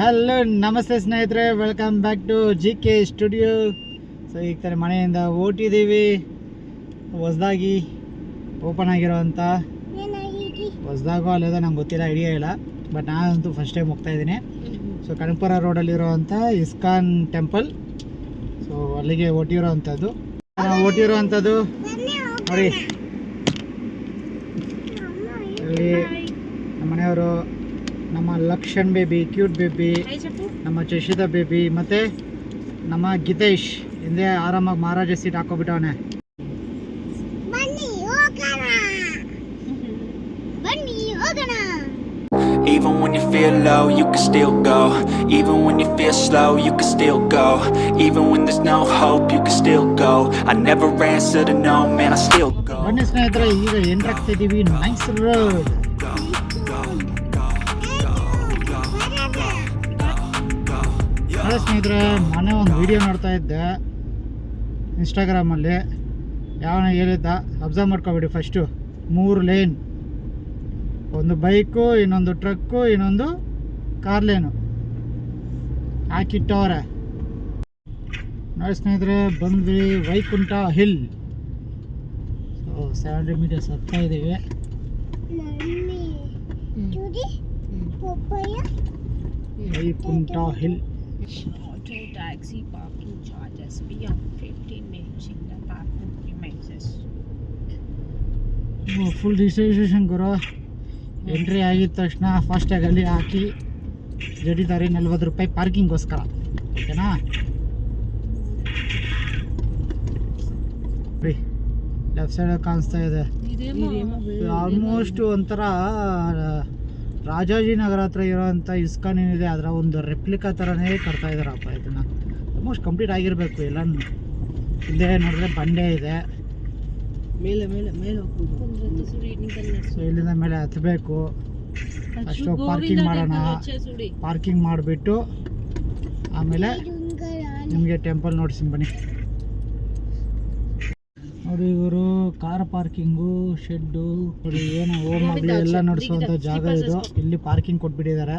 Hello ನಮಸ್ತೆ ಸ್ನೇಹಿತರೆ, welcome back to GK studio. So ಈಗ ಥರ ಮನೆಯಿಂದ ಹೊರಟಿದ್ದೀವಿ. ಹೊಸದಾಗಿ ಓಪನ್ ಆಗಿರೋವಂಥ, ಹೊಸದಾಗೋ ಅಲ್ಲದ ನಂಗೆ ಗೊತ್ತಿಲ್ಲ, ಐಡಿಯಾ ಇಲ್ಲ, ಬಟ್ ನಾನಂತೂ ಫಸ್ಟ್ ಟೈಮ್ ಹೋಗ್ತಾ ಇದ್ದೀನಿ. ಸೊ ಕನಕಪುರ ರೋಡಲ್ಲಿರೋವಂಥ ಇಸ್ಕಾನ್ ಟೆಂಪಲ್, ಸೊ ಅಲ್ಲಿಗೆ ಹೊರಟಿರೋವಂಥದ್ದು. ನೋಡಿ, ಅಲ್ಲಿ ನಮ್ಮ ಮನೆಯವರು, ನಮ್ಮ ಲಕ್ಷಣ್ ಬೇಬಿ, ಕ್ಯೂಟ್ ಬೇಬಿ, ನಮ್ಮ ಚಶಿತಾ ಬೇಬಿ, ಮತ್ತು ನಮ್ಮ ಗಿತೇಶ್ ಹಿಂದೆ ಆರಾಮಾಗಿ ಮಹಾರಾಜ seat ಹಾಕೋಬಿಟ್ಟವನೆ. Even when you feel low, you can still go. Even when you feel slow, you can still go. Even when there's no hope, you can still go. I never answer to no, man, I still go. ಬನ್ನಿ ಸ್ನೇಹಿತರೆ, ಈಗ ಎಂಟ್ರಾಗ್ತಿದ್ದೀವಿ nice road. ಅದೇ ಸ್ನೇಹಿತರೆ, ಮೊನ್ನೆ ಒಂದು video ನೋಡ್ತಾ ಇದ್ದೆ ಇನ್ಸ್ಟಾಗ್ರಾಮಲ್ಲಿ. ಯಾವನ ಹೇಳಿದ್ದ, ಅಬ್ಸರ್ವ್ ಮಾಡ್ಕೊಬೇಡಿ. ಫಸ್ಟು 3 ಲೇನ್, ಒಂದು ಬೈಕು, ಇನ್ನೊಂದು ಟ್ರಕ್ಕು, ಇನ್ನೊಂದು ಕಾರ್ ಲೇನು ಹಾಕಿಟ್ಟವ್ರೆ. ನೋಡಿ ಸ್ನೇಹಿತರೆ, ಬಂದ್ವಿ ವೈಕುಂಠ ಹಿಲ್. ಸೊ 700 ಮೀಟರ್ಸ್ ಹತ್ತಾ ಇದ್ದೀವಿ. Vaikuntha hill. Auto taxi parking charges beyond 15 minutes in the parking premises. Full registration Guru. Entry ಆಗಿದ ತಕ್ಷಣ ಫಾಸ್ಟ್ಯಾಗಲ್ಲಿ ಹಾಕಿ ಜಡಿತಾರೆ 40 ರೂಪಾಯಿ ಪಾರ್ಕಿಂಗ್ಗೋಸ್ಕರ. ಓಕೆನಾ? ಲೆಫ್ಟ್ ಸೈಡ್ ಕಾಣಿಸ್ತಾ ಇದೆ. ಆಲ್ಮೋಸ್ಟ್ ಒಂಥರ ರಾಜಾಜಿನಗರ ಹತ್ರ ಇರೋವಂಥ ಇಸ್ಕಾನ್ ಏನಿದೆ ಅದರ ಒಂದು ರೆಪ್ಲಿಕಾ ಥರನೇ ಕಟ್ತಾ ಇದ್ದಾರಪ್ಪ. ಇದನ್ನು ಆಲ್ಮೋಸ್ಟ್ ಕಂಪ್ಲೀಟ್ ಆಗಿರಬೇಕು ಎಲ್ಲ. ಹಿಂದೆ ನೋಡಿದ್ರೆ ಬಂಡೆ ಇದೆ, ಮೇಲೆ ಸೊ ಇಲ್ಲಿಂದ ಮೇಲೆ ಹತ್ತಬೇಕು. ಅಷ್ಟು ಪಾರ್ಕಿಂಗ್ ಮಾಡೋಣ. ಪಾರ್ಕಿಂಗ್ ಮಾಡಿಬಿಟ್ಟು ಆಮೇಲೆ ನಿಮಗೆ ಟೆಂಪಲ್ ನೋಡ್ತೀನಿ ಬನ್ನಿ. ನೋಡಿ ಇವರು ಕಾರ್ ಪಾರ್ಕಿಂಗು, ಶೆಡ್ಡು, ನೋಡಿ ಏನು ಹೋಮ್ ಆಗಲಿ ಎಲ್ಲ ನಡೆಸುವಂಥ ಜಾಗ ಇದು. ಇಲ್ಲಿ ಪಾರ್ಕಿಂಗ್ ಕೊಟ್ಬಿಟ್ಟಿದ್ದಾರೆ.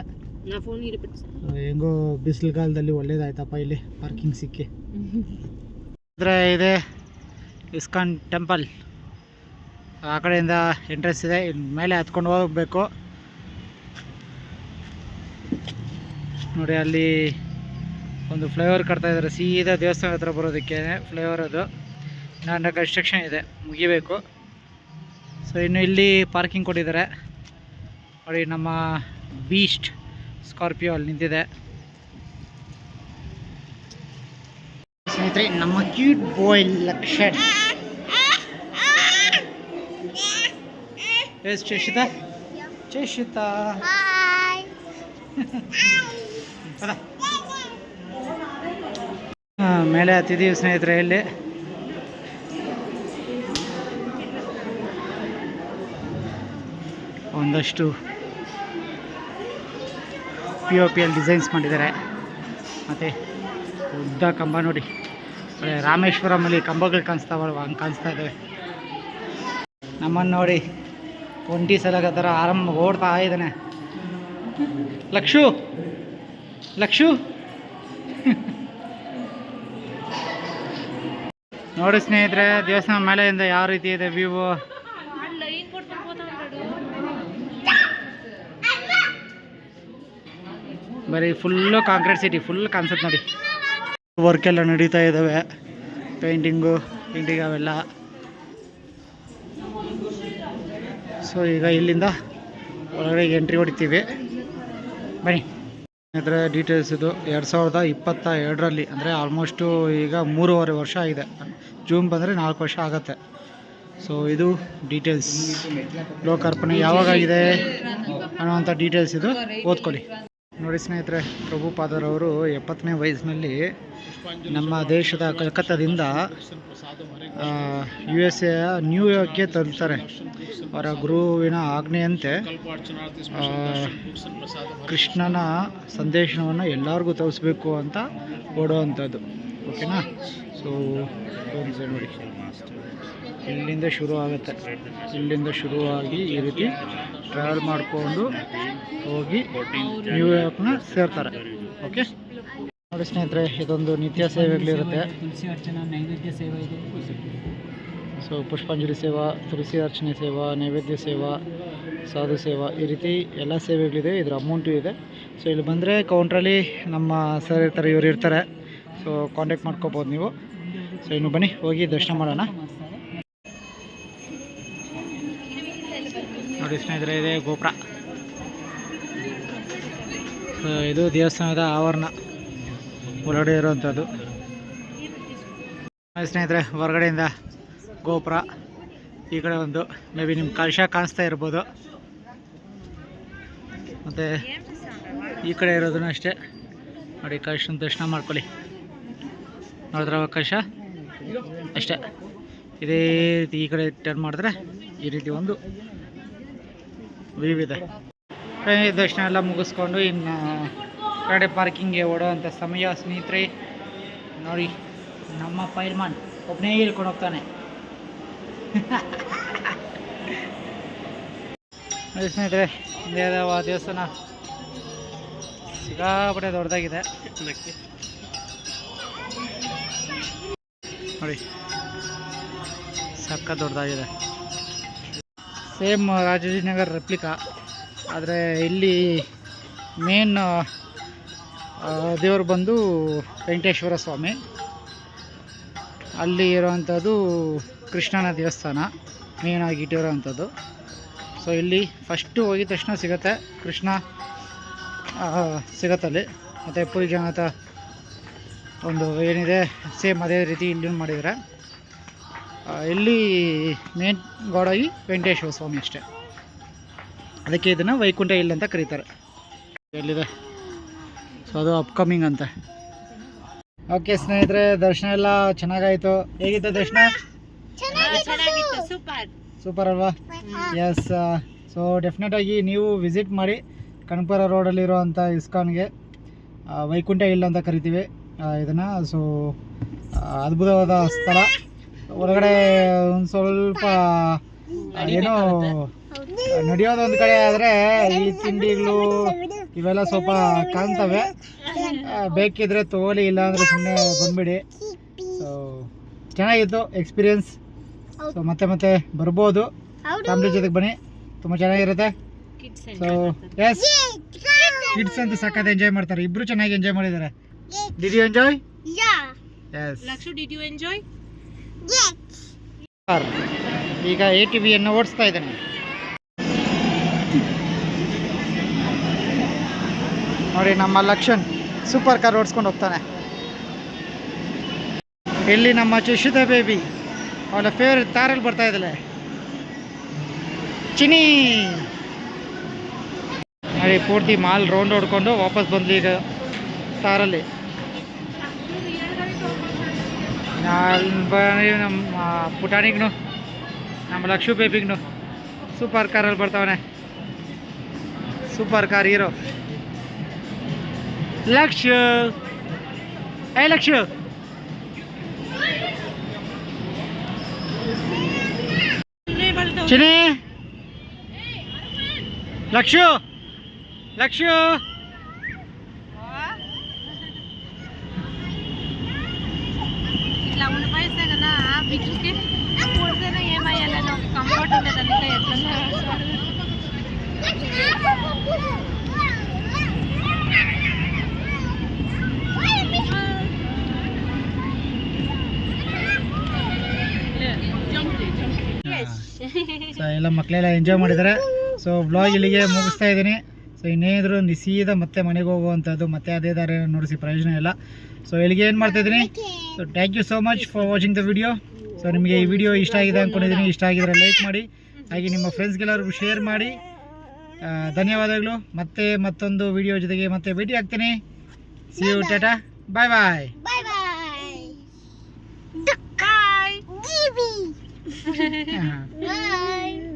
ಹೆಂಗೋ ಬಿಸಿಲುಗಾಲದಲ್ಲಿ ಒಳ್ಳೇದಾಯ್ತಪ್ಪ ಇಲ್ಲಿ ಪಾರ್ಕಿಂಗ್ ಸಿಕ್ಕಿ. ಅಂದರೆ ಇದೆ ಇಸ್ಕಾನ್ ಟೆಂಪಲ್. ಆ ಕಡೆಯಿಂದ ಎಂಟ್ರೆನ್ಸ್ ಇದೆ, ಮೇಲೆ ಹತ್ಕೊಂಡು ಹೋಗಬೇಕು. ನೋಡಿ ಅಲ್ಲಿ ಒಂದು ಫ್ಲೈಓವರ್ ಕಟ್ತಾ ಇದ್ದಾರೆ, ಸೀದಾ ದೇವಸ್ಥಾನ ಹತ್ರ ಬರೋದಕ್ಕೆ ಫ್ಲೈಓವರ್. ಅದು ಇನ್ನು ಕನ್ಸ್ಟ್ರಕ್ಷನ್ ಇದೆ, ಮುಗಿಬೇಕು. ಸೊ ಇನ್ನು ಇಲ್ಲಿ ಪಾರ್ಕಿಂಗ್ ಕೊಟ್ಟಿದ್ದಾರೆ. ನೋಡಿ ನಮ್ಮ ಬೀಸ್ಟ್ ಸ್ಕಾರ್ಪಿಯೋ ಅಲ್ಲಿ ನಿಂತಿದೆ. ಸ್ನೇಹಿತರೆ, ನಮ್ಮ ಕ್ಯೂಟ್ ಬಾಯ್ ಲಕ್ಷಣ್. ಎಸ್ ಚೇಶಿತಾ, ಚೇಶಿತಾ ಮೇಲೆ ಹತ್ತಿದ್ದೀವಿ ಸ್ನೇಹಿತರೆ. ಇಲ್ಲಿ ಒಂದಷ್ಟು POPL ಡಿಸೈನ್ಸ್ ಮಾಡಿದ್ದಾರೆ. ಮತ್ತು ಉದ್ದ ಕಂಬ ನೋಡಿ, ರಾಮೇಶ್ವರಮಲ್ಲಿ ಕಂಬಗಳು ಕಾಣಿಸ್ತಾವಲ್ವ, ಹಂಗೆ ಕಾಣಿಸ್ತಾ ಇದ್ದಾವೆ. ನಮ್ಮನ್ನು ನೋಡಿ ಒಂಟಿ ಸಲಗ ಥರ ಆರಾಮ ಓಡ್ತಾ ಇದ್ದಾನೆ ಲಕ್ಷು. ನೋಡಿ ಸ್ನೇಹಿತರೆ, ದೇವಸ್ಥಾನ ಮೇಲೆಯಿಂದ ಯಾವ ರೀತಿ ಇದೆ ವ್ಯೂ. ಬರೀ ಫುಲ್ಲು ಕಾಂಕ್ರೀಟ್ ಸಿಟಿ, ಫುಲ್ ಕಾಣಿಸುತ್ತೆ ನೋಡಿ. ವರ್ಕೆಲ್ಲ ನಡೀತಾ ಇದ್ದಾವೆ, ಪೇಂಟಿಂಗು ಅವೆಲ್ಲ. ಸೊ ಈಗ ಇಲ್ಲಿಂದ ಒಳಗಡೆ ಎಂಟ್ರಿ ಹೊಡಿತೀವಿ ಬನ್ನಿ. ಅದರ ಡೀಟೇಲ್ಸ್ ಇದು 2022ರಲ್ಲಿ, ಅಂದರೆ ಆಲ್ಮೋಸ್ಟು ಈಗ 3.5 ವರ್ಷ ಆಗಿದೆ. ಜೂನ್ ಬಂದರೆ 4 ವರ್ಷ ಆಗುತ್ತೆ. ಸೊ ಇದು ಡೀಟೇಲ್ಸ್, ಲೋಕಾರ್ಪಣೆ ಯಾವಾಗಾಗಿದೆ ಅನ್ನೋವಂಥ ಡೀಟೇಲ್ಸ್ ಇದು, ಓದ್ಕೊಳ್ಳಿ. ನೋಡಿ ಸ್ನೇಹಿತರೆ, ಪ್ರಭುಪಾದರವರು 70ನೇ ವಯಸ್ಸಿನಲ್ಲಿ ನಮ್ಮ ದೇಶದ ಕಲ್ಕತ್ತಾದಿಂದ USA ನ್ಯೂಯಾರ್ಕ್ಗೆ ತಲುಪ್ತಾರೆ. ಅವರ ಗುರುವಿನ ಆಜ್ಞೆಯಂತೆ ಕೃಷ್ಣನ ಸಂದೇಶವನ್ನು ಎಲ್ಲರಿಗೂ ತೋರಿಸ್ಬೇಕು ಅಂತ ಓಡುವಂಥದ್ದು. ಓಕೆನಾ? ಸೊ ನೋಡಿ, ಇಲ್ಲಿಂದ ಶುರು ಆಗುತ್ತೆ. ಇಲ್ಲಿಂದ ಶುರುವಾಗಿ ಈ ರೀತಿ ಟ್ರಾವೆಲ್ ಮಾಡಿಕೊಂಡು ಹೋಗಿ ನ್ಯೂಯಾರ್ಕ್ನ ಸೇರ್ತಾರೆ. ಓಕೆ ನೋಡಿ ಸ್ನೇಹಿತರೆ, ಇದೊಂದು ನಿತ್ಯ ಸೇವೆಗಳಿರುತ್ತೆ. ತುಳಸಿ ಅರ್ಚನಾ ನೈವೇದ್ಯ ಸೇವಾ ಇದೆ. ಸೊ ಪುಷ್ಪಾಂಜಲಿ ಸೇವಾ, ತುಳಸಿ ಅರ್ಚನೆ ಸೇವಾ, ನೈವೇದ್ಯ ಸೇವಾ, ಸಾಧು ಸೇವಾ, ಈ ರೀತಿ ಎಲ್ಲ ಸೇವೆಗಳಿದೆ. ಇದ್ರ ಅಮೌಂಟು ಇದೆ. ಸೊ ಇಲ್ಲಿ ಬಂದರೆ ಕೌಂಟ್ರಲ್ಲಿ ನಮ್ಮ ಸರ್ ಇರ್ತಾರೆ, ಇವ್ರು ಇರ್ತಾರೆ. ಸೊ ಕಾಂಟ್ಯಾಕ್ಟ್ ಮಾಡ್ಕೋಬೋದು ನೀವು. ಸೊ ಇನ್ನು ಬನ್ನಿ ಹೋಗಿ ದರ್ಶನ ಮಾಡೋಣ. ನೋಡಿ ಸ್ನೇಹಿತರೆ, ಇದೆ ಗೋಪುರ. ಸೊ ಇದು ದೇವಸ್ಥಾನದ ಆವರಣ ಒಳಗಡೆ ಇರುವಂಥದ್ದು. ಸ್ನೇಹಿತರೆ, ಹೊರಗಡೆಯಿಂದ ಗೋಪುರ, ಈ ಕಡೆ ಒಂದು ಮೇ ಬಿ ನಿಮ್ಮ ಕಲಶ ಕಾಣಿಸ್ತಾ ಇರ್ಬೋದು. ಮತ್ತು ಈ ಕಡೆ ಇರೋದನ್ನು ಅಷ್ಟೇ ನೋಡಿ, ಕಲಶನ ದರ್ಶನ ಮಾಡ್ಕೊಳ್ಳಿ. ನೋಡಿದ್ರೆ ಕಲಶ ಅಷ್ಟೇ. ಇದೇ ರೀತಿ ಈ ಕಡೆ ಟರ್ನ್ ಮಾಡಿದ್ರೆ ಈ ರೀತಿ ಒಂದು ವ್ಯೂ ಇದೆ. ದರ್ಶನ ಎಲ್ಲ ಮುಗಿಸ್ಕೊಂಡು ಇನ್ನು ಕಡೆ ಪಾರ್ಕಿಂಗ್ಗೆ ಓಡೋವಂಥ ಸಮಯ ಸ್ನೇಹಿತರೆ. ನೋಡಿ, ನಮ್ಮ ಪೈಲ್ಮಾನ್ ಒಬ್ಬನೇ ಹೇಳ್ಕೊಂಡು ಹೋಗ್ತಾನೆ. ನೋಡಿ ಸ್ನೇಹಿತರೆ, ದೇವಸ್ಥಾನ ಸಿಕ್ಕಾಪಟ್ಟೆ ದೊಡ್ಡದಾಗಿದೆ ನೋಡಿ, ಸಕ್ಕ ದೊಡ್ಡದಾಗಿದೆ. ಸೇಮ್ ರಾಜಾಜಿನಗರ್ ರೆಪ್ಲಿಕಾ, ಆದರೆ ಇಲ್ಲಿ ಮೇನ್ ದೇವರು ಬಂದು ವೆಂಕಟೇಶ್ವರ ಸ್ವಾಮಿ. ಅಲ್ಲಿ ಇರೋವಂಥದ್ದು ಕೃಷ್ಣನ ದೇವಸ್ಥಾನ ಮೇನಾಗಿ ಇಟ್ಟಿರೋವಂಥದ್ದು. ಸೊ ಇಲ್ಲಿ ಫಸ್ಟು ಹೋಗಿದ ತಕ್ಷಣ ಸಿಗುತ್ತೆ ಕೃಷ್ಣ ಸಿಗತ್ತಲ್ಲಿ. ಮತ್ತು ಪುರಿ ಜಗನ್ನಾಥ ಒಂದು ಏನಿದೆ ಸೇಮ್ ಅದೇ ರೀತಿ ಇಲ್ಲಿ ಮಾಡಿದರೆ. ಇಲ್ಲಿ ಮೇನ್ ಗಾಡಾಗಿ ವೆಂಕಟೇಶ್ವರ ಸ್ವಾಮಿ ಅಷ್ಟೇ. ಅದಕ್ಕೆ ಇದನ್ನು ವೈಕುಂಠ ಇಲ್ಲ ಅಂತ ಕರೀತಾರೆ. ಎಲ್ಲಿದೆ, ಸೊ ಅದು ಅಪ್ಕಮಿಂಗ್ ಅಂತ. ಓಕೆ ಸ್ನೇಹಿತರೆ, ದರ್ಶನ ಎಲ್ಲ ಚೆನ್ನಾಗಾಯಿತು. ಹೇಗಿತ್ತು ದರ್ಶನ? ಸೂಪರ್ ಅಲ್ವಾ? ಎಸ್. ಸೊ ಡೆಫಿನೆಟಾಗಿ ನೀವು ವಿಸಿಟ್ ಮಾಡಿ ಕನಕಪುರ ರೋಡಲ್ಲಿರುವಂಥ ಇಸ್ಕಾನ್ಗೆ. ವೈಕುಂಠ ಇಲ್ಲ ಅಂತ ಕರಿತೀವಿ ಇದನ್ನು. ಸೊ ಅದ್ಭುತವಾದ ಸ್ಥಳ. ಹೊರಗಡೆ ಒಂದು ಸ್ವಲ್ಪ ಏನೋ ನಡೆಯೋದು ಒಂದು ಕಡೆ, ಆದರೆ ಈ ತಿಂಡಿಗಳು ಇವೆಲ್ಲ ಸ್ವಲ್ಪ ಕಾಣ್ತವೆ. ಬೇಕಿದ್ರೆ ತಗೋಲಿ, ಇಲ್ಲ ಅಂದರೆ ಸುಮ್ಮನೆ ಬಂದ್ಬಿಡಿ. ಸೊ ಚೆನ್ನಾಗಿತ್ತು ಎಕ್ಸ್ಪೀರಿಯನ್ಸ್. ಸೊ ಮತ್ತೆ ಬರ್ಬೋದು, ಫ್ಯಾಮಿಲಿ ಜೊತೆಗೆ ಬನ್ನಿ, ತುಂಬ ಚೆನ್ನಾಗಿರುತ್ತೆ. ಸೊ ಎಸ್, ಕಿಡ್ಸ್ ಅಂತ ಸಖತ್ ಎಂಜಾಯ್ ಮಾಡ್ತಾರೆ. ಇಬ್ರು ಚೆನ್ನಾಗಿ ಎಂಜಾಯ್ ಮಾಡಿದ್ದಾರೆ. Did you enjoy? Yes. Lakshu, did you enjoy? ಈಗ ATV ಅನ್ನು ಓಡಿಸ್ತಾ ಇದ್ದಾನೆ. ನೋಡಿ, ನಮ್ಮ ಲಕ್ಷಣ್ ಸೂಪರ್ ಕಾರ್ ಓಡಿಸ್ಕೊಂಡು ಹೋಗ್ತಾನೆ. ಇಲ್ಲಿ ನಮ್ಮ ಚಶಿತಾ ಬೇಬಿ ಅವಳ ಫೇವ್ರೆಟ್ ತಾರಲ್ಲಿ ಬರ್ತಾ ಇದ್ದಾಳೆ, ಚಿನಿ. ನೋಡಿ, ಪೂರ್ತಿ ಮಾಲ್ ರೌಂಡ್ ಹೊಡ್ಕೊಂಡು ವಾಪಸ್ ಬಂದ್ಲಿ ಈಗ ತಾರಲ್ಲಿ. ನಮ್ಮ ಪುಟಾಣಿಗೂ ನಮ್ಮ ಲಕ್ಷು ಬೇಬಿಗೂ ಸೂಪರ್ ಕಾರಲ್ಲಿ ಬರ್ತಾವನೆ. Super car hero Lakshu. ಏ ಲಕ್ಷು, ಚಿನಿ, ಲಕ್ಷು ಲಕ್ಷು. ఇట్లా ఉండిపోయిస్తే కదా బిడ్డకి కొడితేనే ఏమయ్యాలి, కంఫర్ట్ ఉండదు. అందుకే ఎట్లా ಸೊ ಎಲ್ಲ ಮಕ್ಕಳೆಲ್ಲ ಎಂಜಾಯ್ ಮಾಡಿದ್ದಾರೆ. ಸೊ ವ್ಲಾಗ್ ಇಲ್ಲಿಗೆ ಮುಗಿಸ್ತಾ ಇದ್ದೀನಿ. ಸೊ ಇನ್ನೇನಾದರೂ ಸೀದಾ ಮತ್ತೆ ಮನೆಗೆ ಹೋಗುವಂಥದ್ದು, ಮತ್ತೆ ಅದೇ ದಾರಿ ನೋಡಿಸಿ ಪ್ರಯೋಜನ ಇಲ್ಲ. ಸೊ ಇಲ್ಲಿಗೆ ಏನು ಮಾಡ್ತಾಯಿದ್ದೀನಿ. So thank you so much for watching the video. So ನಿಮಗೆ ಈ ವಿಡಿಯೋ ಇಷ್ಟ ಆಗಿದೆ ಅಂದ್ಕೊಂಡಿದ್ದೀನಿ. ಇಷ್ಟ ಆಗಿದ್ರೆ ಲೈಕ್ ಮಾಡಿ, ಹಾಗೆ ನಿಮ್ಮ ಫ್ರೆಂಡ್ಸ್ಗೆಲ್ಲರಿಗೂ ಶೇರ್ ಮಾಡಿ. ಧನ್ಯವಾದಗಳು. ಮತ್ತೆ ಮತ್ತೊಂದು ವಿಡಿಯೋ ಜೊತೆಗೆ ಮತ್ತೆ ಭೇಟಿ ಆಗ್ತೀನಿ. See you, tata, bye bye. Bye.